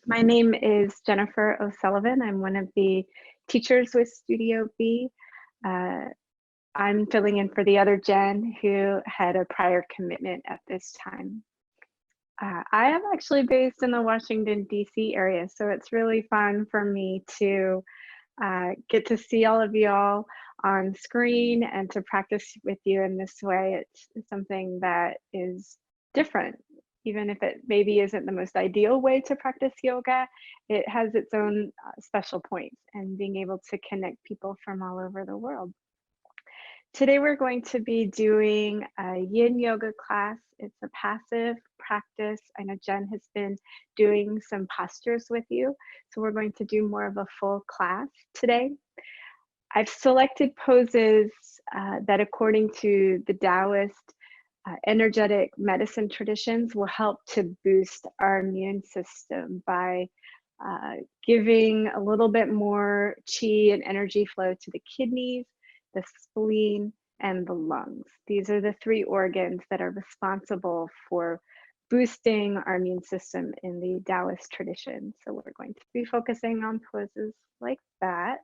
My name is Jennifer O'Sullivan. I'm one of the teachers with Studio B. I'm filling in for the other Jen who had a prior commitment at this time. I am actually based in the Washington, D.C. area, so it's really fun for me to get to see all of y'all on screen and to practice with you in this way. It's something that is different. Even if it maybe isn't the most ideal way to practice yoga, it has its own special points, and being able to connect people from all over the world. Today we're going to be doing a yin yoga class. It's a passive practice. I know Jen has been doing some postures with you, so we're going to do more of a full class today. I've selected poses that, according to the Taoist energetic medicine traditions, will help to boost our immune system by giving a little bit more qi and energy flow to the kidneys, the spleen, and the lungs. These are the three organs that are responsible for boosting our immune system in the Taoist tradition. So we're going to be focusing on poses like that.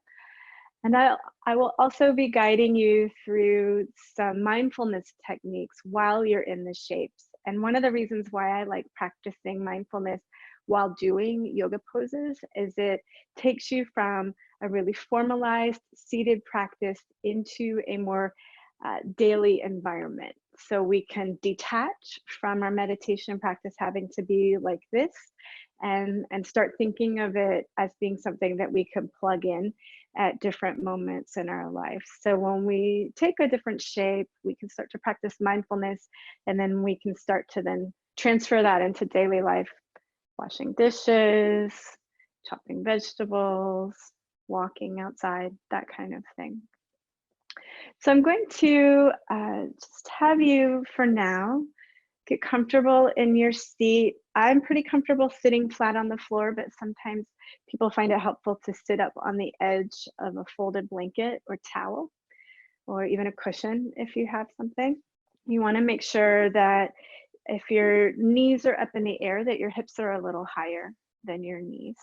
And I will also be guiding you through some mindfulness techniques while you're in the shapes. And one of the reasons why I like practicing mindfulness while doing yoga poses is it takes you from a really formalized seated practice into a more daily environment. So we can detach from our meditation practice having to be like this and start thinking of it as being something that we can plug in at different moments in our life. So when we take a different shape, we can start to practice mindfulness, and then we can start to then transfer that into daily life, washing dishes, chopping vegetables, walking outside, that kind of thing. So I'm going to just have you, for now, get comfortable in your seat. I'm pretty comfortable sitting flat on the floor, but sometimes people find it helpful to sit up on the edge of a folded blanket or towel, or even a cushion if you have something. You want to make sure that if your knees are up in the air, that your hips are a little higher than your knees.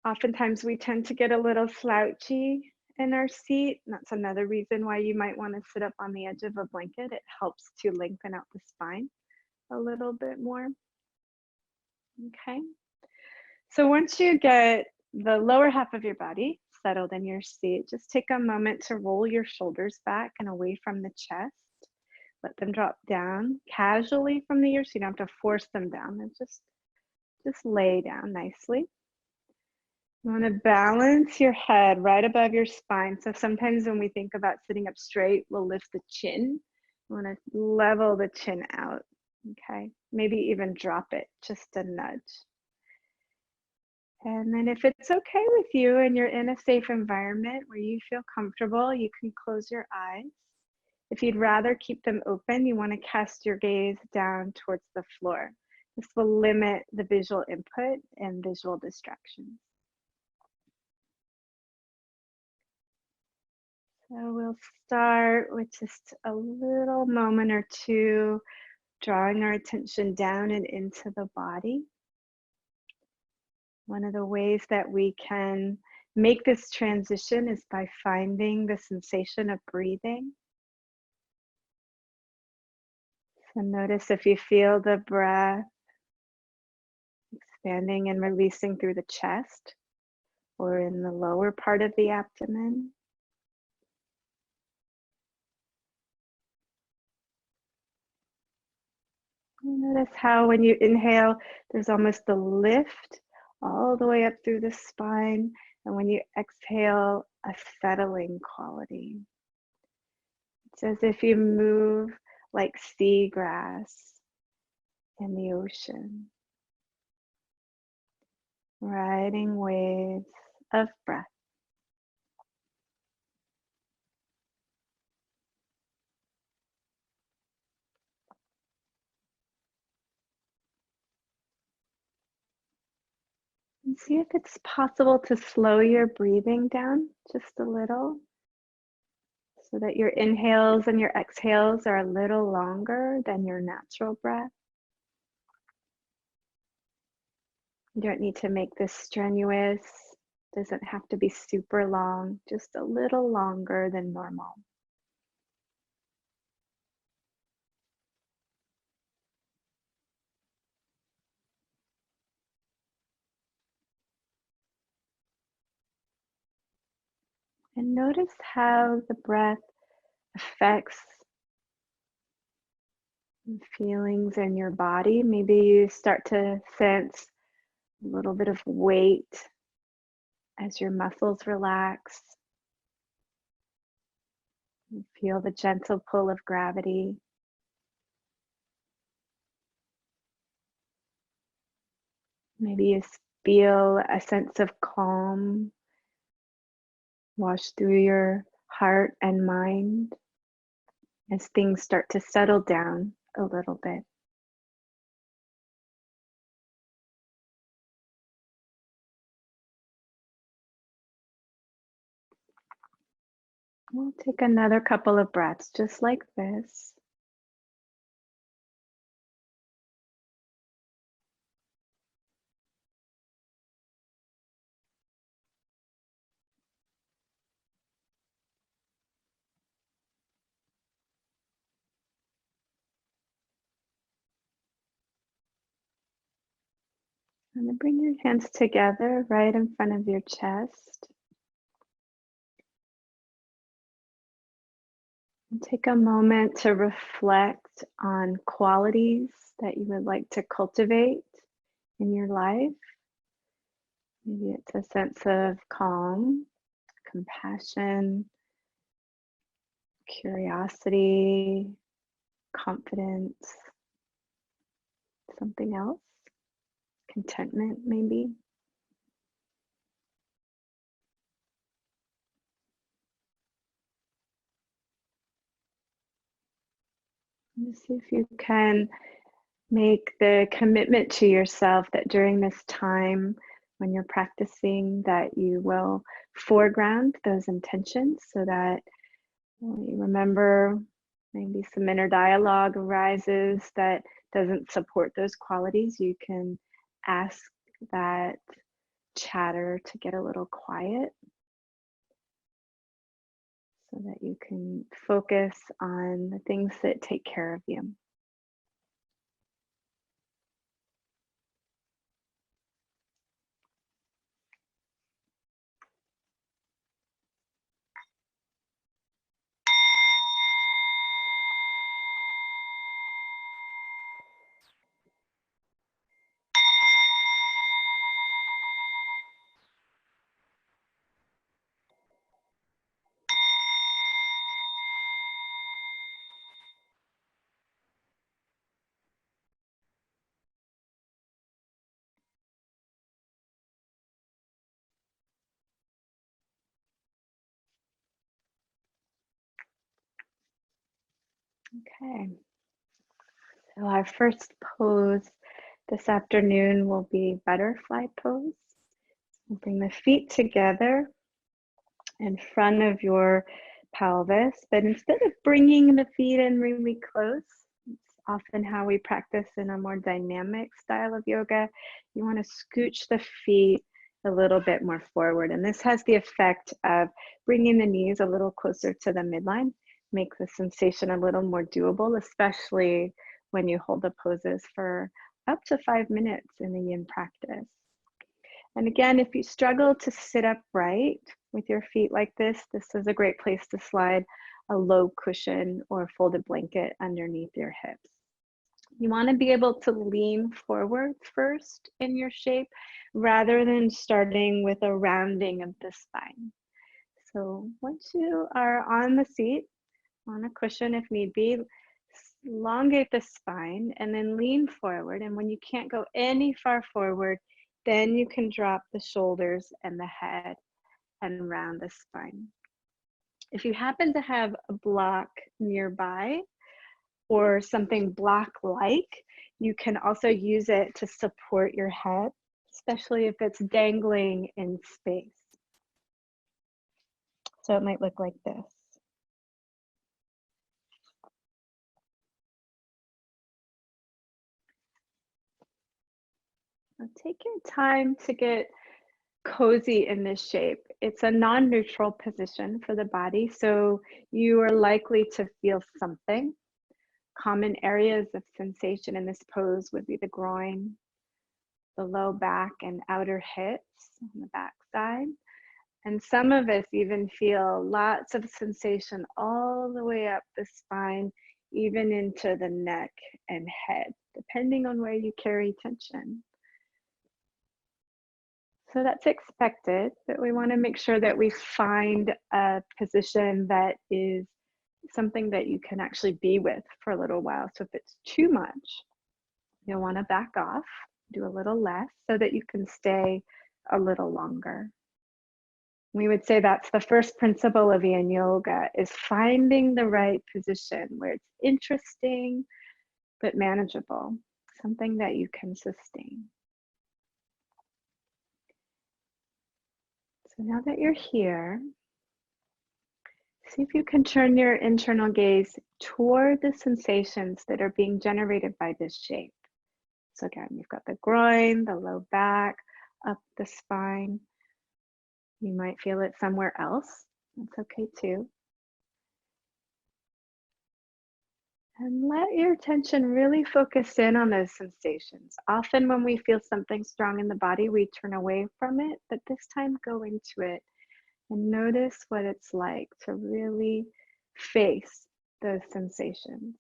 Oftentimes we tend to get a little slouchy in our seat. And that's another reason why you might want to sit up on the edge of a blanket. It helps to lengthen out the spine a little bit more. Okay. So once you get the lower half of your body settled in your seat, just take a moment to roll your shoulders back and away from the chest. Let them drop down casually from the ears. So you don't have to force them down. And just lay down nicely. You want to balance your head right above your spine. So sometimes when we think about sitting up straight, we'll lift the chin. You want to level the chin out, okay? Maybe even drop it, just a nudge. And then if it's okay with you and you're in a safe environment where you feel comfortable, you can close your eyes. If you'd rather keep them open, you want to cast your gaze down towards the floor. This will limit the visual input and visual distractions. So we'll start with just a little moment or two, drawing our attention down and into the body. One of the ways that we can make this transition is by finding the sensation of breathing. So notice if you feel the breath expanding and releasing through the chest or in the lower part of the abdomen. Notice how when you inhale, there's almost a lift all the way up through the spine. And when you exhale, a settling quality. It's as if you move like seagrass in the ocean, riding waves of breath. And see if it's possible to slow your breathing down just a little so that your inhales and your exhales are a little longer than your natural breath. You don't need to make this strenuous. Doesn't have to be super long, just a little longer than normal. And notice how the breath affects the feelings in your body. Maybe you start to sense a little bit of weight as your muscles relax. You feel the gentle pull of gravity. Maybe you feel a sense of calm wash through your heart and mind as things start to settle down a little bit. We'll take another couple of breaths just like this. And then bring your hands together right in front of your chest. And take a moment to reflect on qualities that you would like to cultivate in your life. Maybe it's a sense of calm, compassion, curiosity, confidence, something else, contentment maybe. And see if you can make the commitment to yourself that during this time when you're practicing that you will foreground those intentions so that you remember maybe some inner dialogue arises that doesn't support those qualities. You can ask that chatter to get a little quiet so that you can focus on the things that take care of you. Okay, so our first pose this afternoon will be butterfly pose. We'll bring the feet together in front of your pelvis, but instead of bringing the feet in really close, it's often how we practice in a more dynamic style of yoga, you want to scooch the feet a little bit more forward. And this has the effect of bringing the knees a little closer to the midline, make the sensation a little more doable, especially when you hold the poses for up to 5 minutes in the yin practice. And again, if you struggle to sit upright with your feet like this is a great place to slide a low cushion or folded blanket underneath your hips. You want to be able to lean forward first in your shape rather than starting with a rounding of the spine. So once you are on the seat, on a cushion if need be, elongate the spine and then lean forward. And when you can't go any far forward, then you can drop the shoulders and the head and round the spine. If you happen to have a block nearby or something block-like, you can also use it to support your head, especially if it's dangling in space. So it might look like this. Now take your time to get cozy in this shape. It's a non-neutral position for the body, so you are likely to feel something. Common areas of sensation in this pose would be the groin, the low back and outer hips on the back side. And some of us even feel lots of sensation all the way up the spine, even into the neck and head, depending on where you carry tension. So that's expected, but we want to make sure that we find a position that is something that you can actually be with for a little while. So if it's too much, you'll want to back off, do a little less so that you can stay a little longer. We would say that's the first principle of Yin Yoga, is finding the right position where it's interesting but manageable, something that you can sustain. So now that you're here, see if you can turn your internal gaze toward the sensations that are being generated by this shape. So again, you've got the groin, the low back, up the spine. You might feel it somewhere else. That's okay too. And let your attention really focus in on those sensations. Often when we feel something strong in the body, we turn away from it, but this time go into it and notice what it's like to really face those sensations.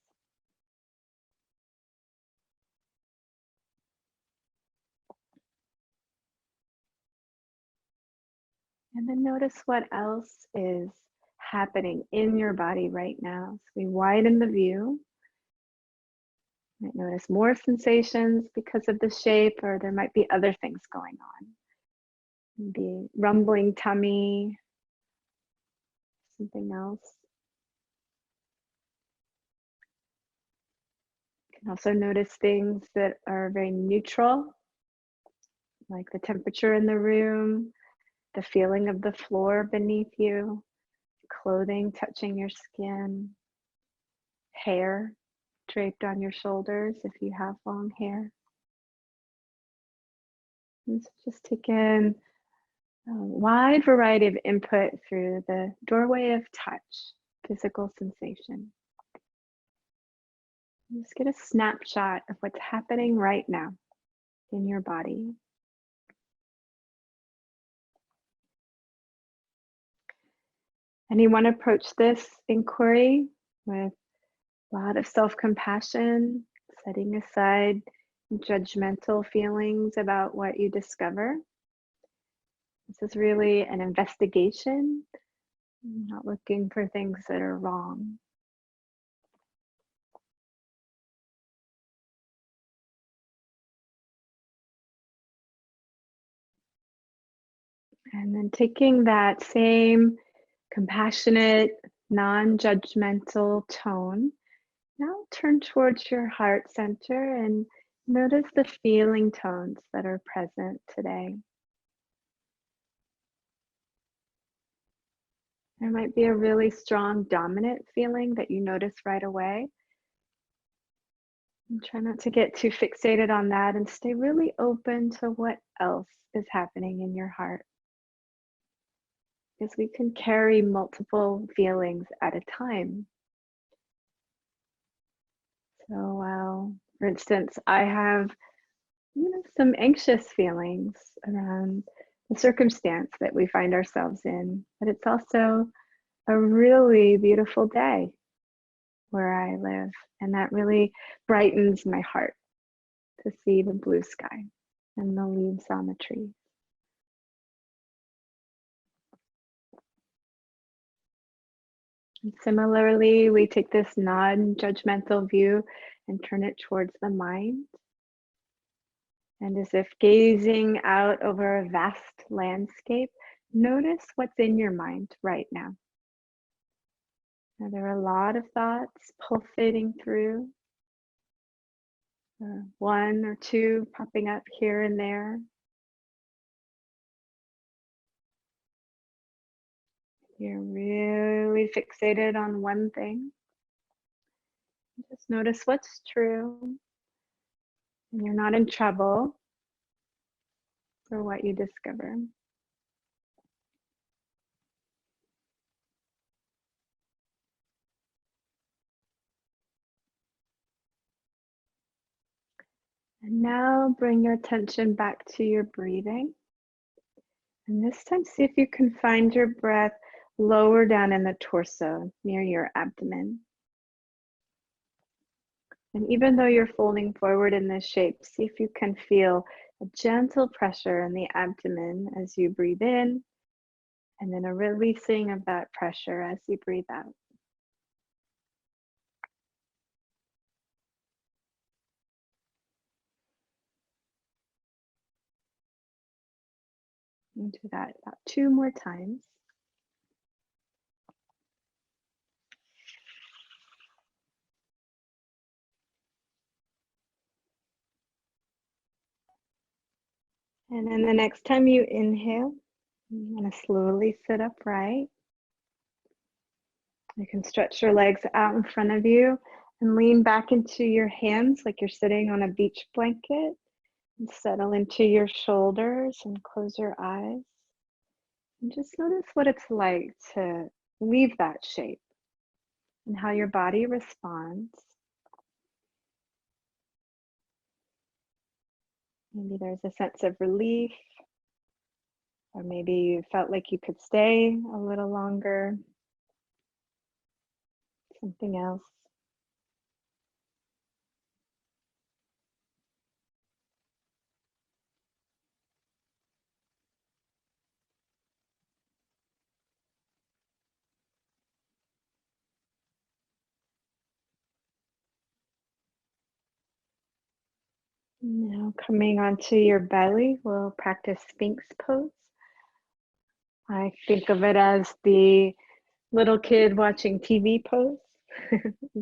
And then notice what else is happening in your body right now. So we widen the view. You might notice more sensations because of the shape, or there might be other things going on. Maybe rumbling tummy, something else. You can also notice things that are very neutral, like the temperature in the room, the feeling of the floor beneath you, clothing touching your skin, hair draped on your shoulders if you have long hair. And so just take in a wide variety of input through the doorway of touch, physical sensation. Just get a snapshot of what's happening right now in your body. And you want to approach this inquiry with a lot of self-compassion, setting aside judgmental feelings about what you discover. This is really an investigation, not looking for things that are wrong. And then taking that same compassionate, non-judgmental tone, now turn towards your heart center and notice the feeling tones that are present today. There might be a really strong dominant feeling that you notice right away. And try not to get too fixated on that and stay really open to what else is happening in your heart. Because we can carry multiple feelings at a time. So, for instance, I have some anxious feelings around the circumstance that we find ourselves in, but it's also a really beautiful day where I live, and that really brightens my heart to see the blue sky and the leaves on the tree. And similarly, we take this non-judgmental view and turn it towards the mind. And as if gazing out over a vast landscape, notice what's in your mind right now. Now, there are a lot of thoughts pulsating through, one or two popping up here and there. You're really fixated on one thing. Just notice what's true. And you're not in trouble. for what you discover. And now bring your attention back to your breathing. And this time, see if you can find your breath lower down in the torso near your abdomen. And even though you're folding forward in this shape, see if you can feel a gentle pressure in the abdomen as you breathe in, and then a releasing of that pressure as you breathe out. And do that about 2 more times. And then the next time you inhale, you want to slowly sit upright. You can stretch your legs out in front of you and lean back into your hands like you're sitting on a beach blanket. And settle into your shoulders and close your eyes. And just notice what it's like to leave that shape and how your body responds. Maybe there's a sense of relief, or maybe you felt like you could stay a little longer. Something else. Now coming onto your belly, we'll practice Sphinx pose. I think of it as the little kid watching TV pose.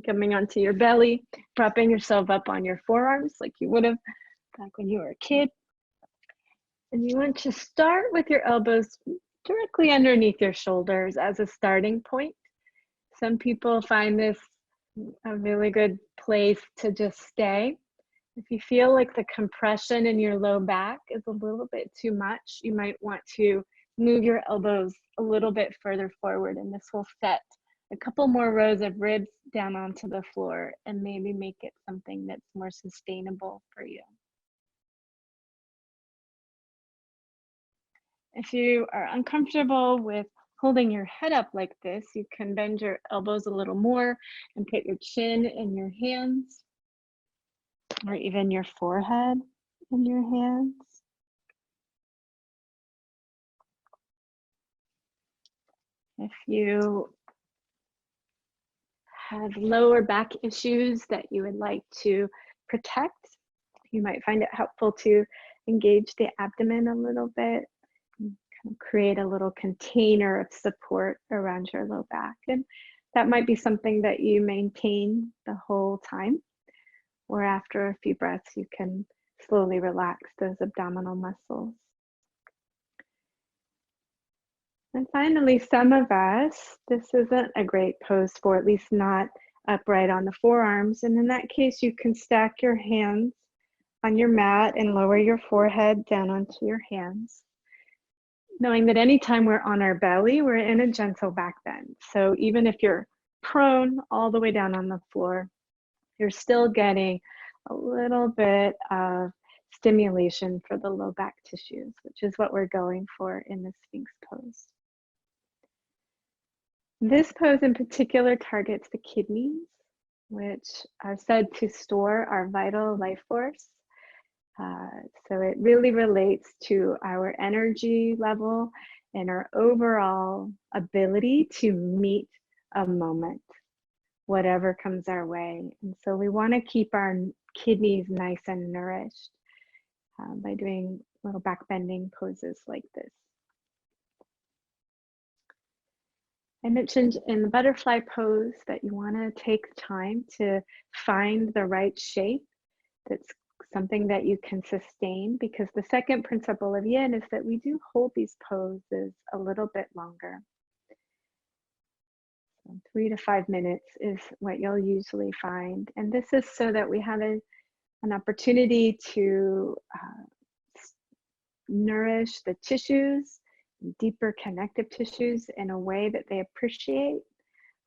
Coming onto your belly, propping yourself up on your forearms like you would have back when you were a kid. And you want to start with your elbows directly underneath your shoulders as a starting point. Some people find this a really good place to just stay. If you feel like the compression in your low back is a little bit too much, you might want to move your elbows a little bit further forward, and this will set a couple more rows of ribs down onto the floor and maybe make it something that's more sustainable for you. If you are uncomfortable with holding your head up like this, you can bend your elbows a little more and put your chin in your hands, or even your forehead in your hands. If you have lower back issues that you would like to protect, you might find it helpful to engage the abdomen a little bit, and kind of create a little container of support around your low back. And that might be something that you maintain the whole time, or after a few breaths, you can slowly relax those abdominal muscles. And finally, some of us, this isn't a great pose for, at least not upright on the forearms. And in that case, you can stack your hands on your mat and lower your forehead down onto your hands, knowing that anytime we're on our belly, we're in a gentle back bend. So even if you're prone all the way down on the floor, you're still getting a little bit of stimulation for the low back tissues, which is what we're going for in the Sphinx pose. This pose in particular targets the kidneys, which are said to store our vital life force. So it really relates to our energy level and our overall ability to meet a moment, whatever comes our way. And so we want to keep our kidneys nice and nourished by doing little back bending poses like this. I mentioned in the butterfly pose that you want to take time to find the right shape that's something that you can sustain, because the second principle of yin is that we do hold these poses a little bit longer. So 3 to 5 minutes is what you'll usually find. And this is so that we have an opportunity to nourish the tissues, deeper connective tissues in a way that they appreciate,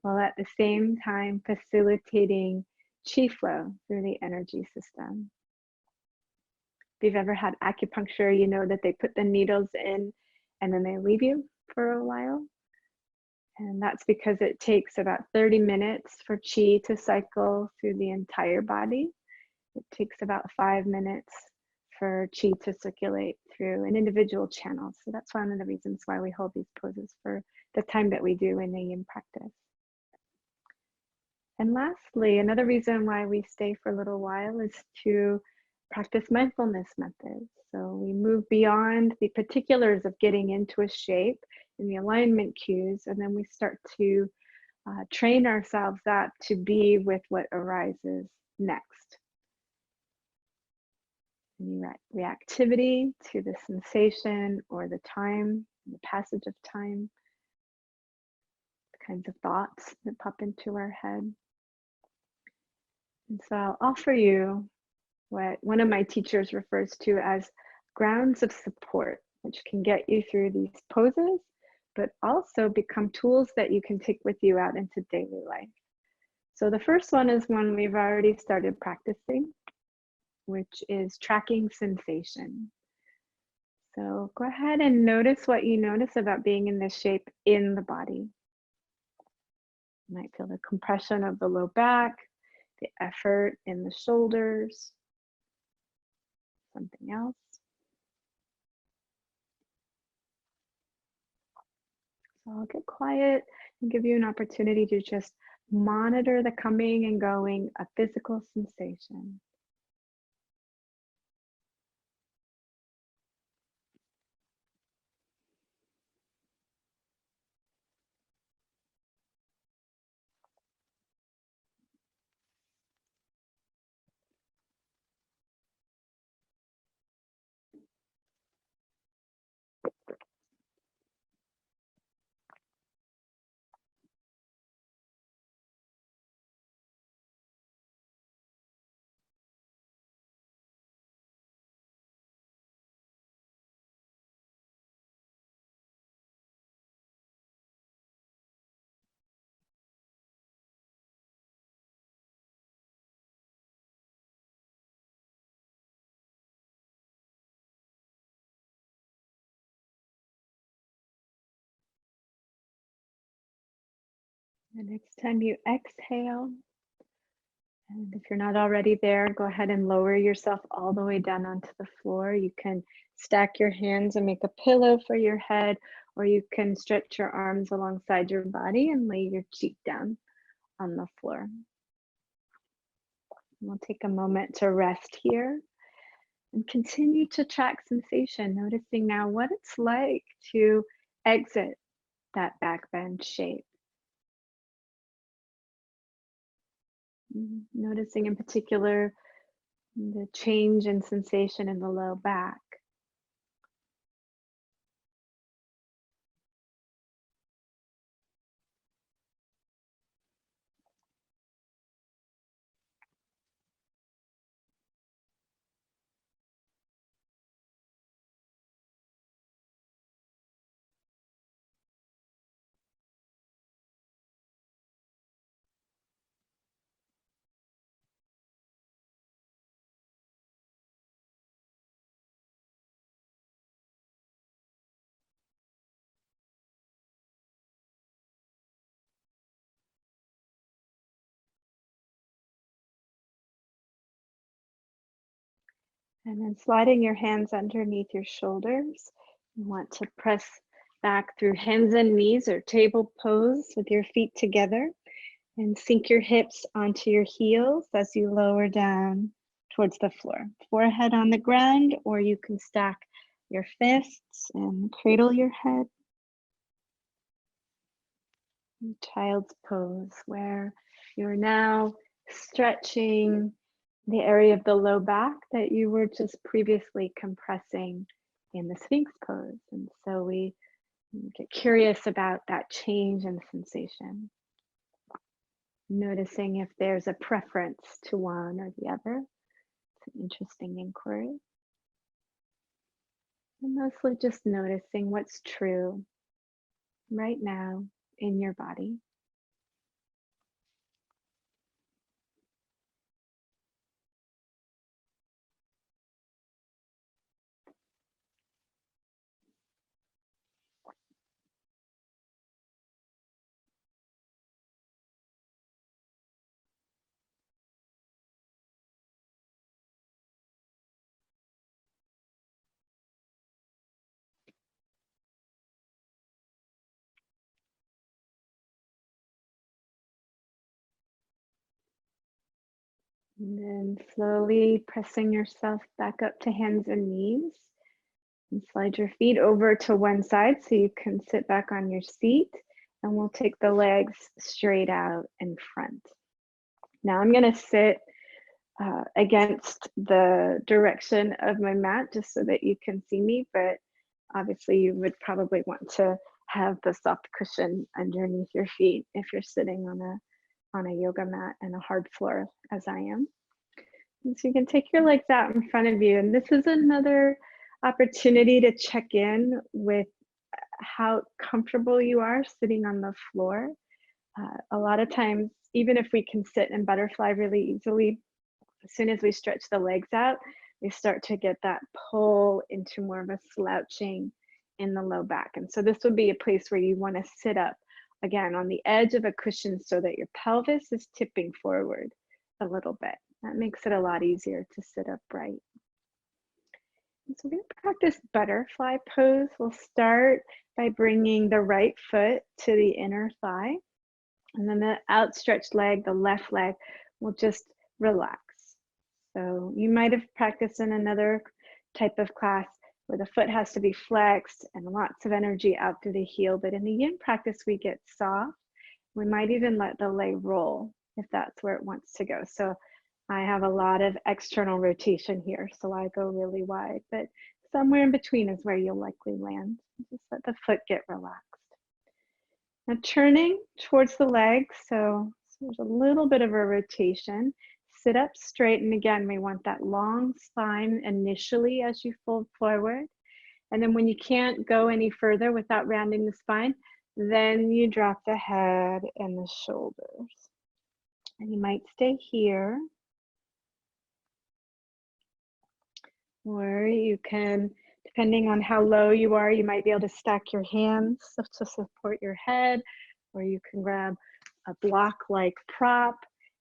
while at the same time facilitating qi flow through the energy system. If you've ever had acupuncture, you know that they put the needles in and then they leave you for a while. And that's because it takes about 30 minutes for qi to cycle through the entire body. It takes about 5 minutes for qi to circulate through an individual channel. So that's one of the reasons why we hold these poses for the time that we do in the yin practice. And lastly, another reason why we stay for a little while is to practice mindfulness methods. So we move beyond the particulars of getting into a shape and the alignment cues, and then we start to train ourselves up to be with what arises next. Any reactivity to the sensation or the time, the passage of time, the kinds of thoughts that pop into our head. And so I'll offer you what one of my teachers refers to as grounds of support, which can get you through these poses, but also become tools that you can take with you out into daily life. So the first one is one we've already started practicing, which is tracking sensation. So go ahead and notice what you notice about being in this shape in the body. You might feel the compression of the low back, the effort in the shoulders, something else. So I'll get quiet and give you an opportunity to just monitor the coming and going of physical sensation. The next time you exhale, and if you're not already there, go ahead and lower yourself all the way down onto the floor. You can stack your hands and make a pillow for your head, or you can stretch your arms alongside your body and lay your cheek down on the floor. We'll take a moment to rest here and continue to track sensation, noticing now what it's like to exit that back bend shape. Noticing in particular the change in sensation in the low back. And then sliding your hands underneath your shoulders. You want to press back through hands and knees or table pose with your feet together, and sink your hips onto your heels as you lower down towards the floor. Forehead on the ground, or you can stack your fists and cradle your head. Child's pose, where you're now stretching the area of the low back that you were just previously compressing in the Sphinx pose. And so we get curious about that change in sensation. Noticing if there's a preference to one or the other. It's an interesting inquiry. And mostly just noticing what's true right now in your body. And then slowly pressing yourself back up to hands and knees. And slide your feet over to one side so you can sit back on your seat. And we'll take the legs straight out in front. Now I'm going to sit against the direction of my mat just so that you can see me, but obviously you would probably want to have the soft cushion underneath your feet if you're sitting on a yoga mat and a hard floor as I am. And so you can take your legs out in front of you, and this is another opportunity to check in with how comfortable you are sitting on the floor. A lot of times, even if we can sit in butterfly really easily, as soon as we stretch the legs out, we start to get that pull into more of a slouching in the low back. And so this would be a place where you want to sit up again on the edge of a cushion so that your pelvis is tipping forward a little bit. That makes it a lot easier to sit upright. And so we're going to practice butterfly pose. We'll start by bringing the right foot to the inner thigh, and then the outstretched leg, the left leg, will just relax. So you might have practiced in another type of class where the foot has to be flexed and lots of energy out through the heel, but in the yin practice, we get soft. We might even let the leg roll if that's where it wants to go. So I have a lot of external rotation here, so I go really wide, but somewhere in between is where you'll likely land. Just let the foot get relaxed. Now turning towards the legs, so there's a little bit of a rotation. Sit up straight, and again, we want that long spine initially as you fold forward. And then when you can't go any further without rounding the spine, then you drop the head and the shoulders. And you might stay here. Or you can, depending on how low you are, you might be able to stack your hands to support your head, or you can grab a block-like prop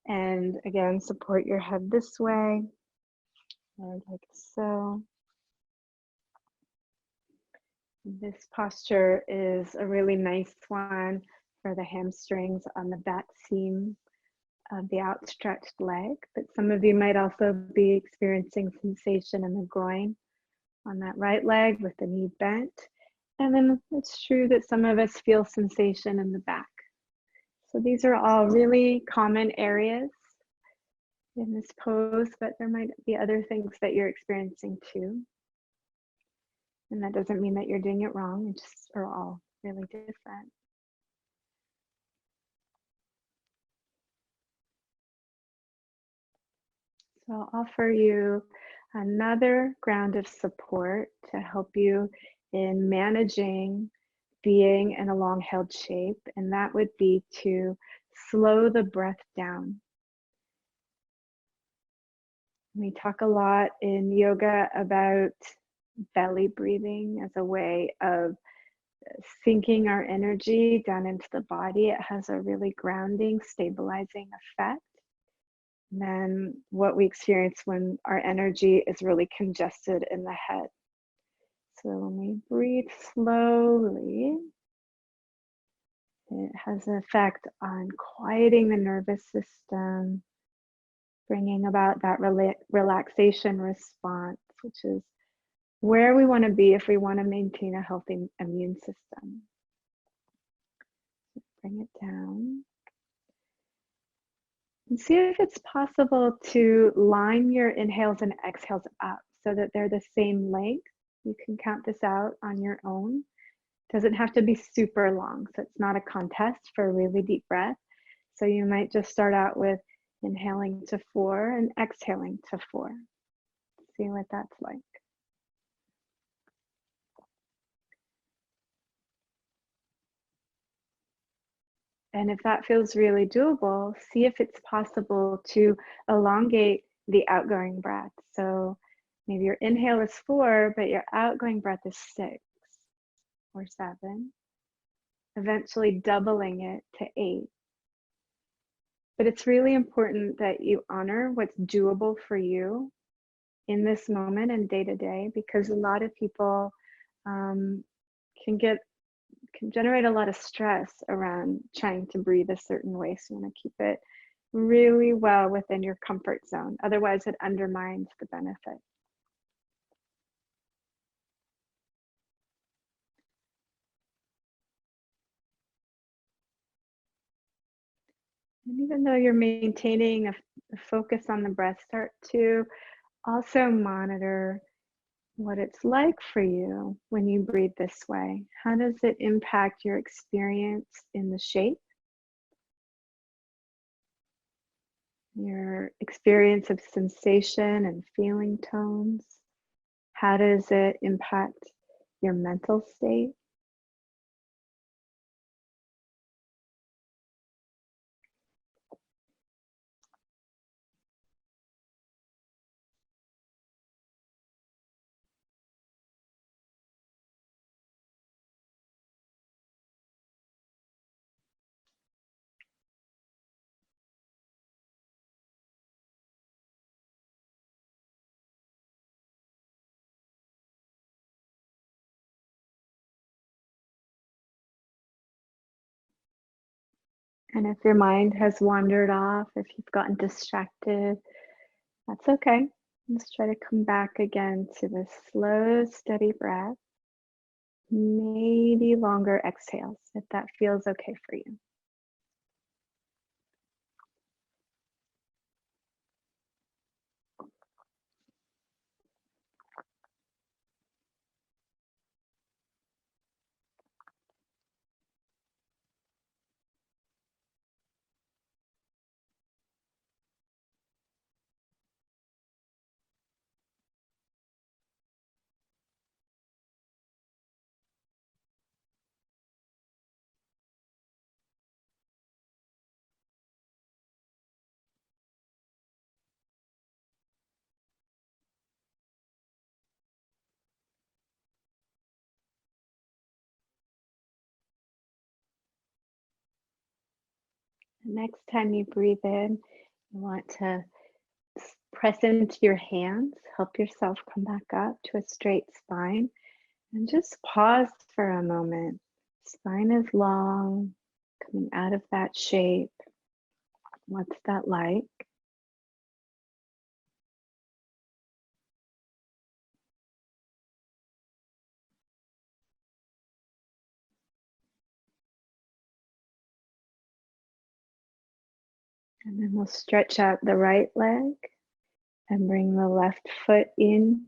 and again, support your head this way, or like so. This posture is a really nice one for the hamstrings on the back seam of the outstretched leg, but some of you might also be experiencing sensation in the groin on that right leg with the knee bent. And then it's true that some of us feel sensation in the back. So these are all really common areas in this pose, but there might be other things that you're experiencing too. And that doesn't mean that you're doing it wrong, it just are all really different. So I'll offer you another ground of support to help you in managing being in a long held shape, and that would be to slow the breath down. We talk a lot in yoga about belly breathing as a way of sinking our energy down into the body. It has a really grounding, stabilizing effect. And then what we experience when our energy is really congested in the head. So when we breathe slowly, it has an effect on quieting the nervous system, bringing about that relaxation response, which is where we want to be if we want to maintain a healthy immune system. Bring it down. And see if it's possible to line your inhales and exhales up so that they're the same length. You can count this out on your own. Doesn't have to be super long, so it's not a contest for a really deep breath. So you might just start out with inhaling to 4 and exhaling to 4. See what that's like. And if that feels really doable, see if it's possible to elongate the outgoing breath. So maybe your inhale is 4, but your outgoing breath is 6 or 7, eventually doubling it to 8. But it's really important that you honor what's doable for you in this moment and day to day, because a lot of people um, can generate a lot of stress around trying to breathe a certain way. So you want to keep it really well within your comfort zone. Otherwise, it undermines the benefit. And even though you're maintaining a focus on the breath, start to also monitor what it's like for you when you breathe this way. How does it impact your experience in the shape? Your experience of sensation and feeling tones? How does it impact your mental state? And if your mind has wandered off, if you've gotten distracted, that's okay. Let's try to come back again to the slow, steady breath. Maybe longer exhales if that feels okay for you. The next time you breathe in, you want to press into your hands, help yourself come back up to a straight spine, and just pause for a moment. Spine is long, coming out of that shape. What's that like? And then we'll stretch out the right leg and bring the left foot in.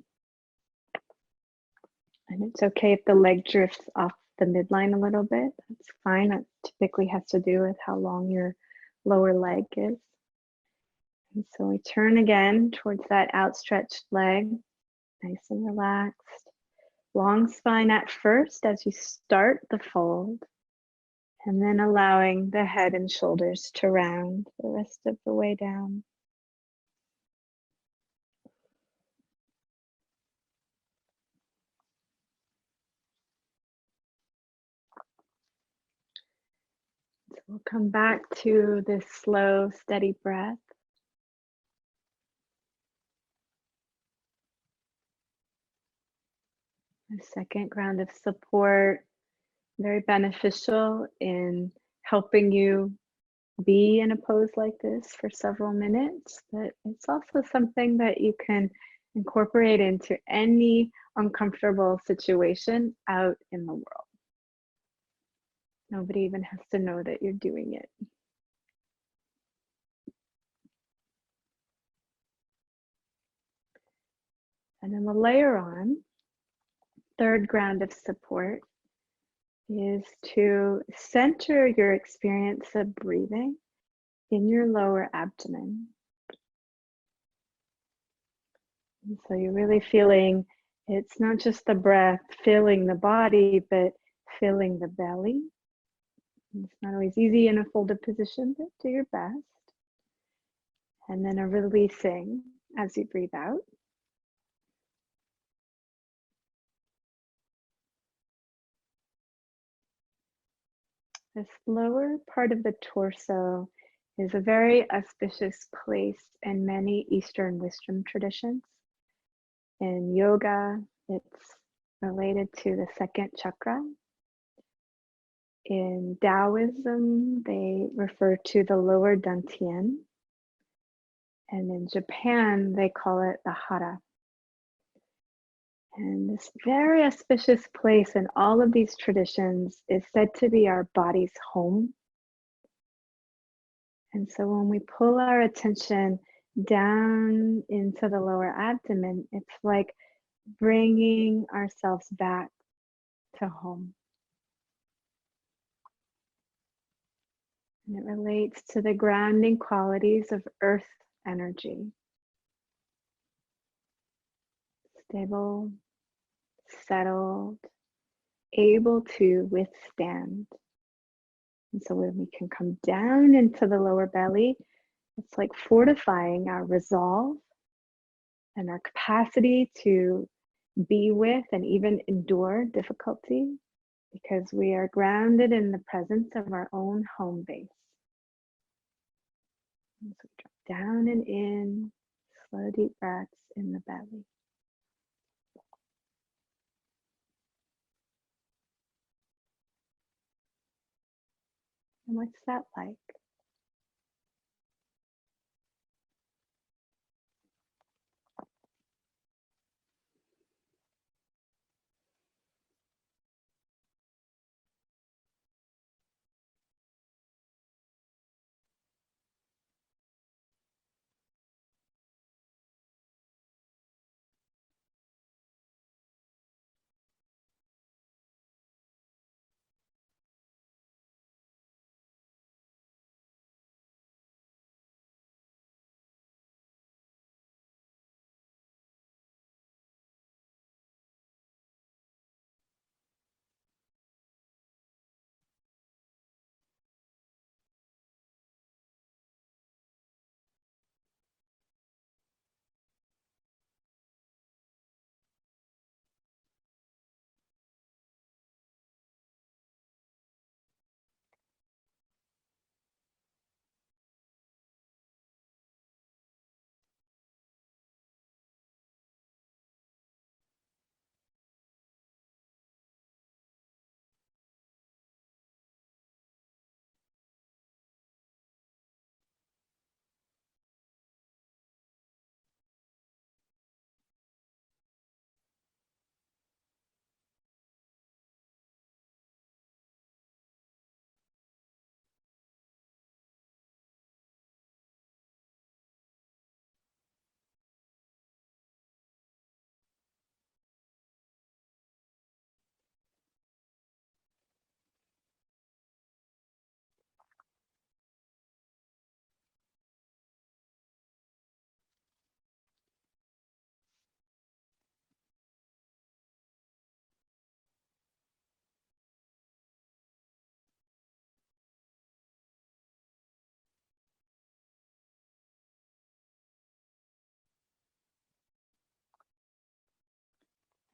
And it's okay if the leg drifts off the midline a little bit. That's fine. That typically has to do with how long your lower leg is. And so we turn again towards that outstretched leg, nice and relaxed. Long spine at first as you start the fold, and then allowing the head and shoulders to round the rest of the way down. So we'll come back to this slow, steady breath. A second ground of support, very beneficial in helping you be in a pose like this for several minutes, but it's also something that you can incorporate into any uncomfortable situation out in the world. Nobody even has to know that you're doing it. And then we'll layer on. Third ground of support is to center your experience of breathing in your lower abdomen. And so you're really feeling, it's not just the breath filling the body, but filling the belly. It's not always easy in a folded position, but do your best. And then a releasing as you breathe out. This lower part of the torso is a very auspicious place in many Eastern wisdom traditions. In yoga, it's related to the second chakra. In Taoism, they refer to the lower dantian. And in Japan, they call it the hara. And this very auspicious place in all of these traditions is said to be our body's home. And so when we pull our attention down into the lower abdomen, it's like bringing ourselves back to home. And it relates to the grounding qualities of earth energy. Stable, settled, able to withstand. And so when we can come down into the lower belly, it's like fortifying our resolve and our capacity to be with and even endure difficulty, because we are grounded in the presence of our own home base. And so drop down and in, slow deep breaths in the belly. And what's that like?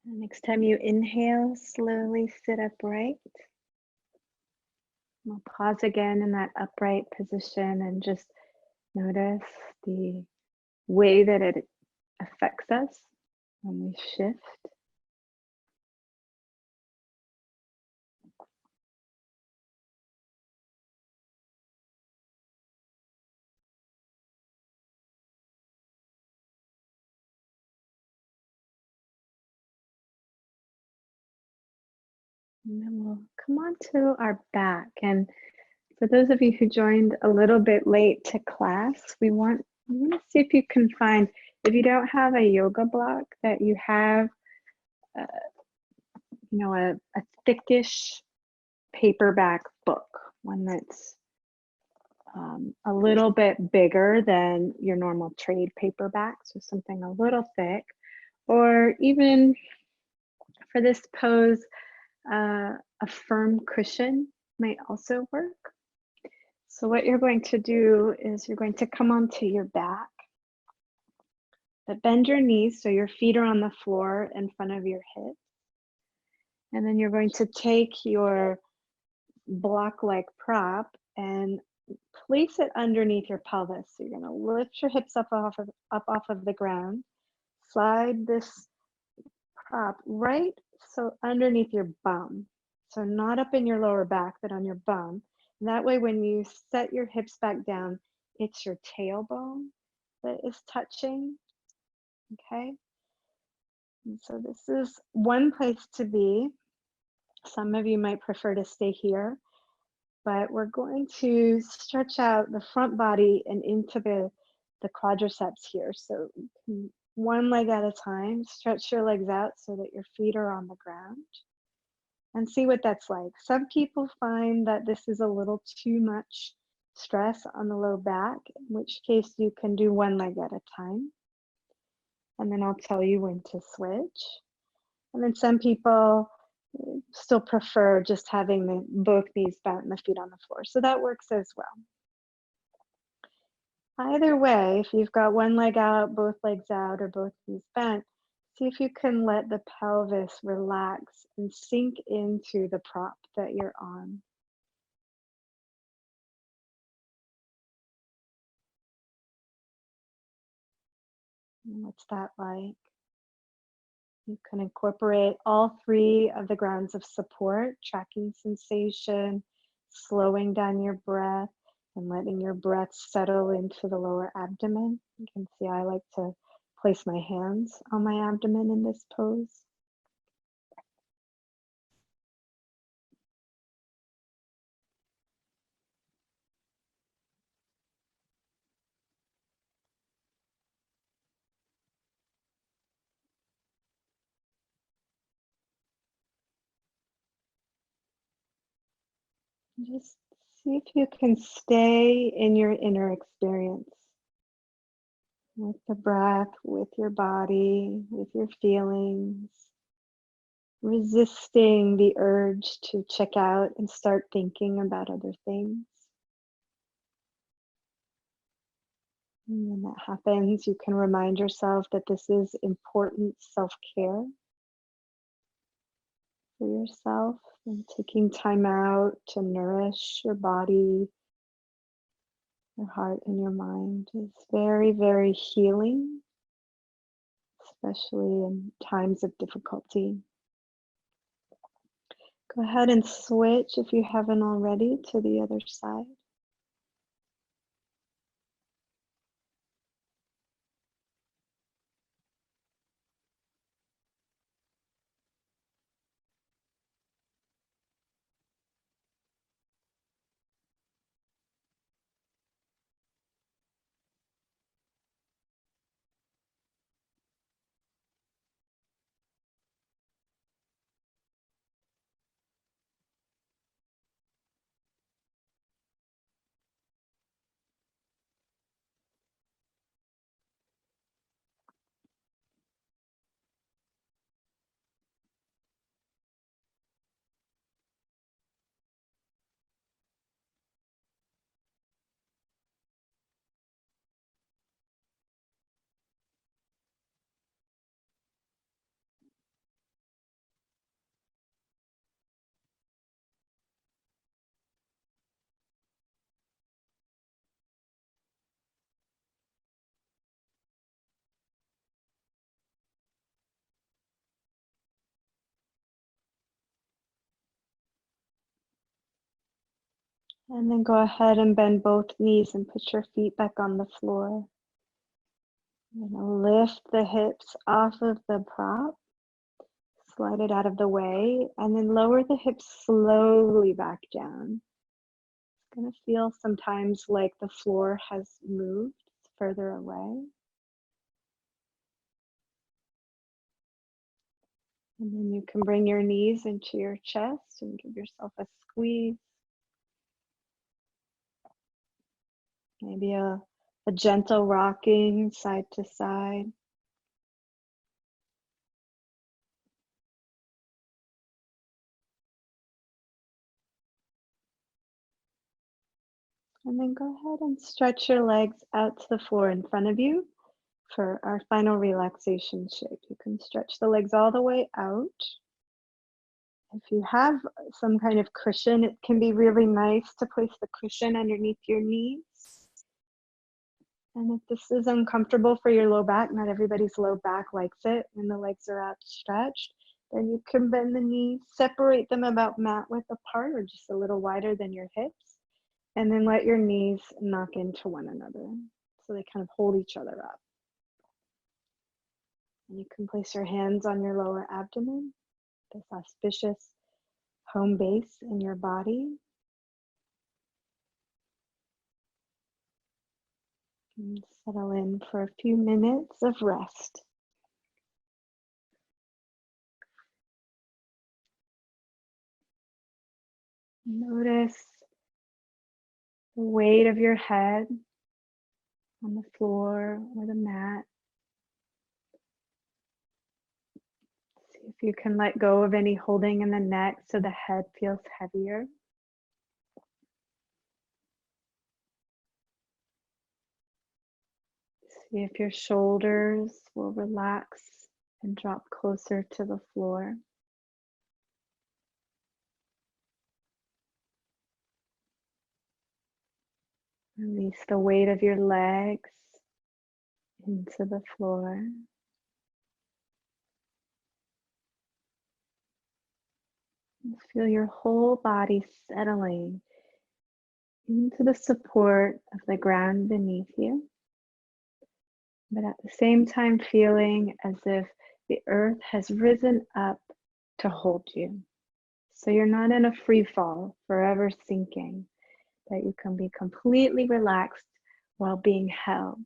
And next time you inhale, slowly sit upright. We'll pause again in that upright position and just notice the way that it affects us when we shift. And then we'll come on to our back. And for those of you who joined a little bit late to class, we want to see if you can find, if you don't have a yoga block, that you have, a thickish paperback book, one that's a little bit bigger than your normal trade paperback, so something a little thick, or even for this pose, a firm cushion might also work. So what you're going to do is you're going to come onto your back, but bend your knees so your feet are on the floor in front of your hips. And then you're going to take your block-like prop and place it underneath your pelvis. So you're going to lift your hips up off of the ground, slide this prop right so underneath your bum. So not up in your lower back, but on your bum. And that way, when you set your hips back down, it's your tailbone that is touching. Okay. And so this is one place to be. Some of you might prefer to stay here, but we're going to stretch out the front body and into the quadriceps here. So one leg at a time, stretch your legs out so that your feet are on the ground and see what that's like. Some people find that this is a little too much stress on the low back, in which case you can do one leg at a time. And then I'll tell you when to switch. And then some people still prefer just having both knees bent and the feet on the floor. So that works as well. Either way, if you've got one leg out, both legs out, or both knees bent, see if you can let the pelvis relax and sink into the prop that you're on. And what's that like? You can incorporate all three of the grounds of support: tracking sensation, slowing down your breath, and letting your breath settle into the lower abdomen. You can see I like to place my hands on my abdomen in this pose. Just see if you can stay in your inner experience with the breath, with your body, with your feelings, resisting the urge to check out and start thinking about other things. And when that happens, you can remind yourself that this is important self-care for yourself, and taking time out to nourish your body, your heart, and your mind is very, very healing, especially in times of difficulty. Go ahead and switch, if you haven't already, to the other side. And then go ahead and bend both knees and put your feet back on the floor. You're going to lift the hips off of the prop, slide it out of the way, and then lower the hips slowly back down. It's going to feel sometimes like the floor has moved further away. And then you can bring your knees into your chest and give yourself a squeeze. Maybe a gentle rocking side to side. And then go ahead and stretch your legs out to the floor in front of you for our final relaxation shape. You can stretch the legs all the way out. If you have some kind of cushion, it can be really nice to place the cushion underneath your knees. And if this is uncomfortable for your low back, not everybody's low back likes it when the legs are outstretched, then you can bend the knees, separate them about mat width apart or just a little wider than your hips, and then let your knees knock into one another so they kind of hold each other up. And you can place your hands on your lower abdomen, this auspicious home base in your body. And settle in for a few minutes of rest. Notice the weight of your head on the floor or the mat. See if you can let go of any holding in the neck so the head feels heavier. See if your shoulders will relax and drop closer to the floor. Release the weight of your legs into the floor. Just feel your whole body settling into the support of the ground beneath you, but at the same time feeling as if the earth has risen up to hold you. So you're not in a free fall, forever sinking, that you can be completely relaxed while being held.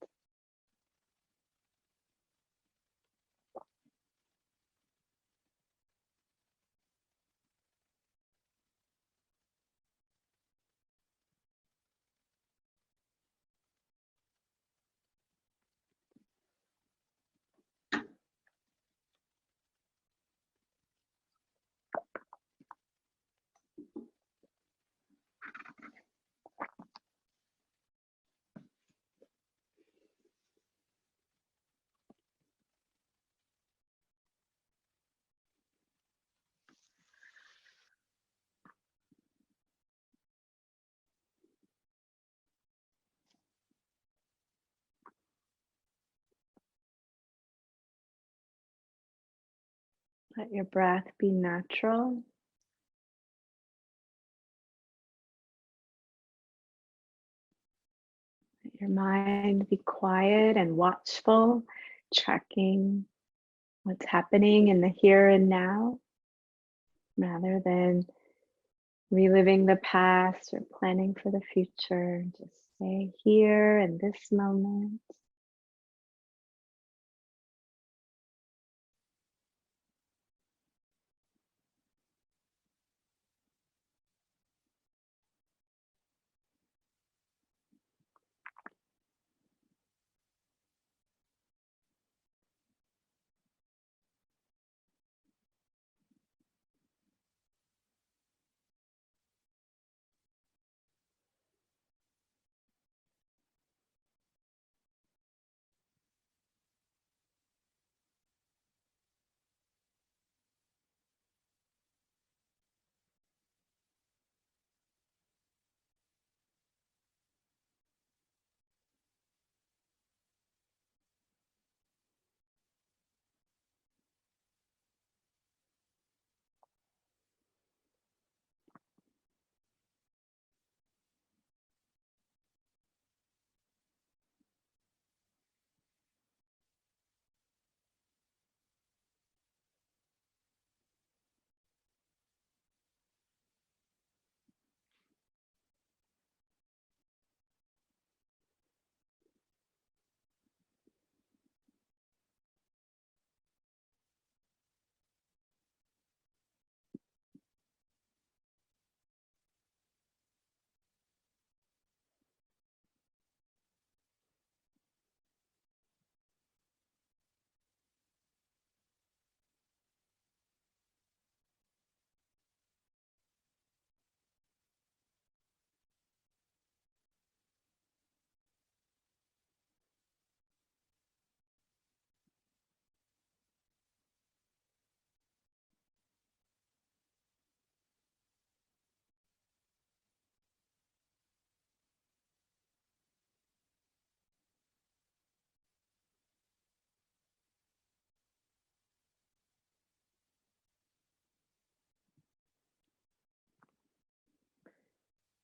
Let your breath be natural. Let your mind be quiet and watchful, tracking what's happening in the here and now, rather than reliving the past or planning for the future. Just stay here in this moment.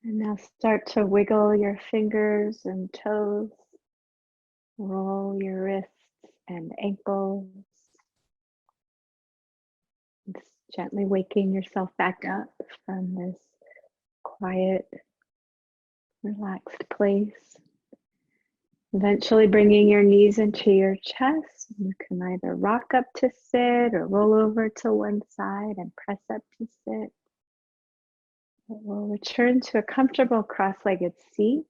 And now start to wiggle your fingers and toes, roll your wrists and ankles, just gently waking yourself back up from this quiet, relaxed place. Eventually bringing your knees into your chest. You can either rock up to sit or roll over to one side and press up to sit. We'll return to a comfortable cross-legged seat.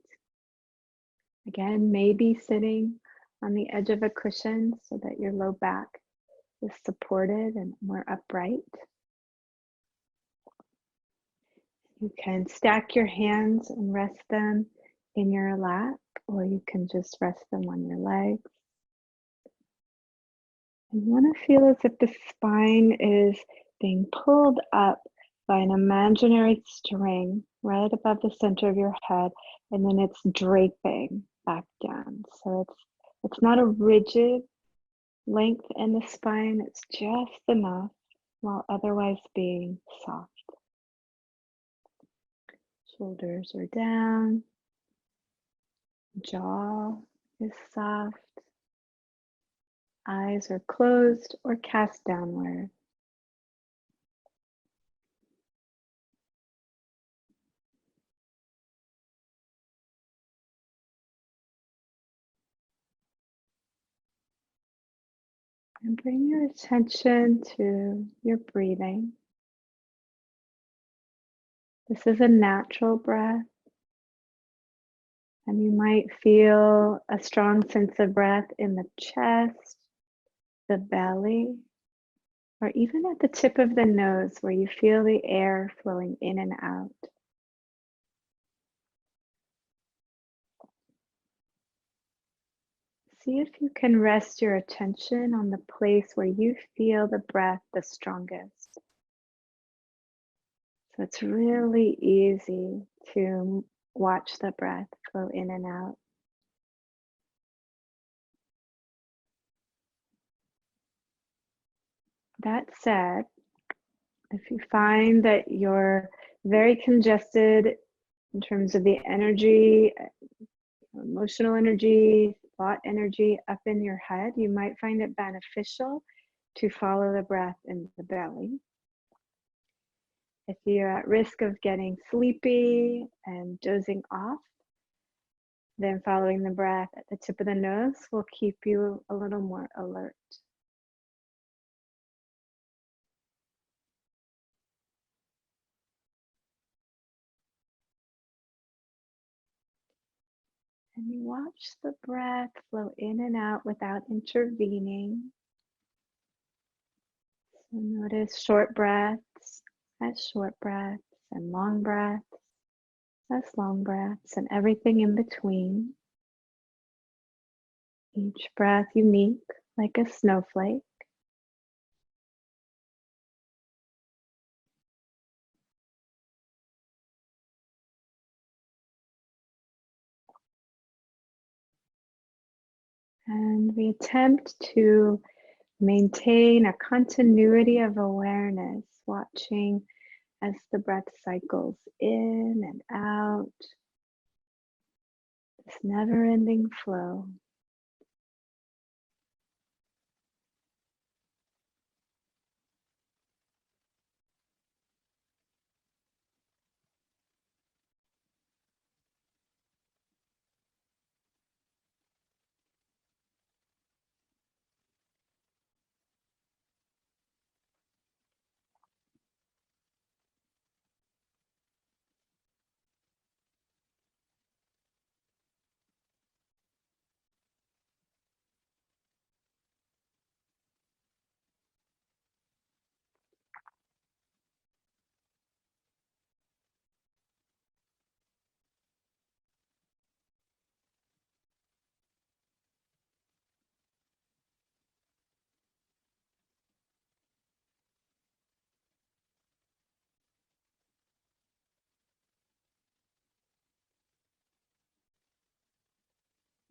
Again, maybe sitting on the edge of a cushion so that your low back is supported and more upright. You can stack your hands and rest them in your lap, or you can just rest them on your legs. And you want to feel as if the spine is being pulled up by an imaginary string right above the center of your head, and then it's draping back down. So it's not a rigid length in the spine, it's just enough while otherwise being soft. Shoulders are down, jaw is soft, eyes are closed or cast downward. And bring your attention to your breathing. This is a natural breath, and you might feel a strong sense of breath in the chest, the belly, or even at the tip of the nose where you feel the air flowing in and out. See if you can rest your attention on the place where you feel the breath the strongest. So it's really easy to watch the breath flow in and out. That said, if you find that you're very congested in terms of the energy, emotional energy, thought energy up in your head, you might find it beneficial to follow the breath in the belly. If you're at risk of getting sleepy and dozing off, then following the breath at the tip of the nose will keep you a little more alert. And you watch the breath flow in and out without intervening. So notice short breaths as short breaths and long breaths as long breaths and everything in between. Each breath unique like a snowflake. And we attempt to maintain a continuity of awareness, watching as the breath cycles in and out, this never-ending flow.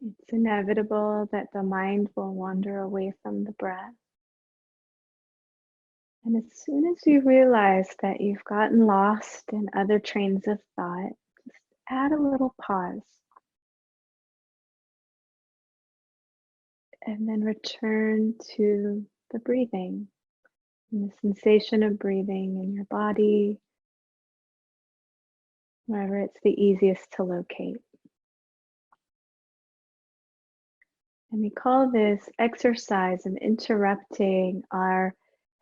It's inevitable that the mind will wander away from the breath. And as soon as you realize that you've gotten lost in other trains of thought, just add a little pause. And then return to the breathing and the sensation of breathing in your body, wherever it's the easiest to locate. And we call this exercise of interrupting our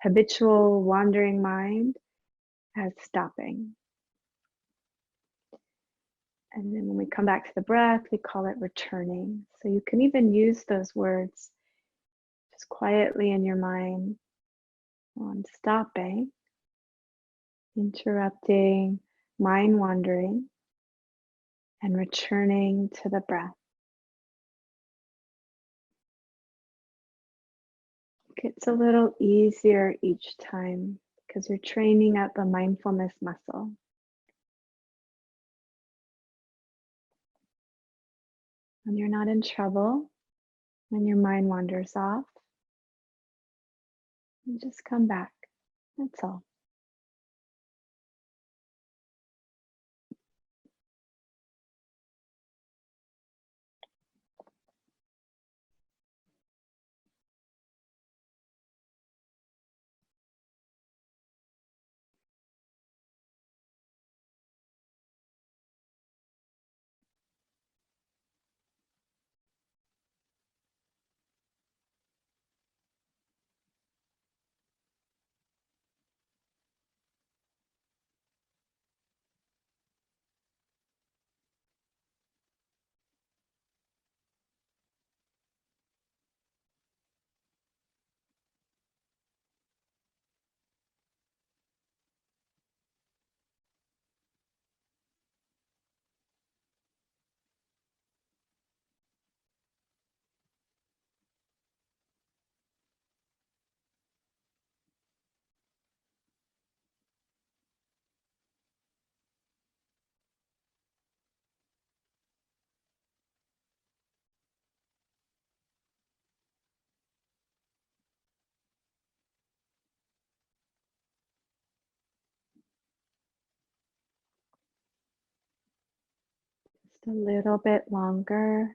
habitual wandering mind as stopping. And then when we come back to the breath, we call it returning. So you can even use those words just quietly in your mind on stopping, interrupting mind wandering, and returning to the breath. It gets a little easier each time because you're training up a mindfulness muscle. When you're not in trouble, when your mind wanders off, you just come back. That's all. Just a little bit longer.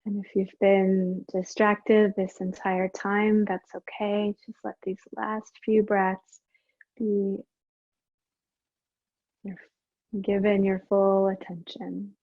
And if you've been distracted this entire time, that's okay. Just let these last few breaths be given your full attention.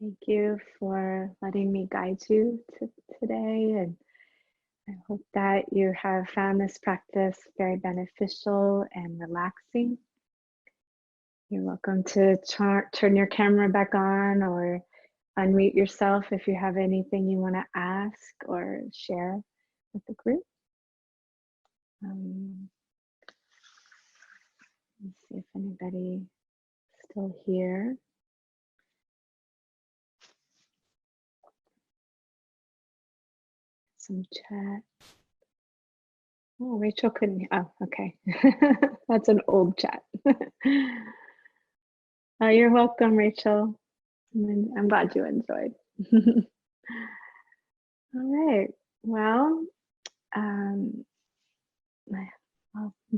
Thank you for letting me guide you today. And I hope that you have found this practice very beneficial and relaxing. You're welcome to turn your camera back on or unmute yourself if you have anything you want to ask or share with the group. Let's see if anybody is still here. Some chat. Oh, Rachel couldn't. Oh, okay. That's an old chat. Oh, you're welcome, Rachel. I'm glad you enjoyed. All right. Well, I'll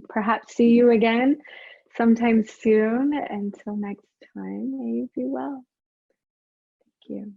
perhaps see you again sometime soon. Until next time, may you be well. Thank you.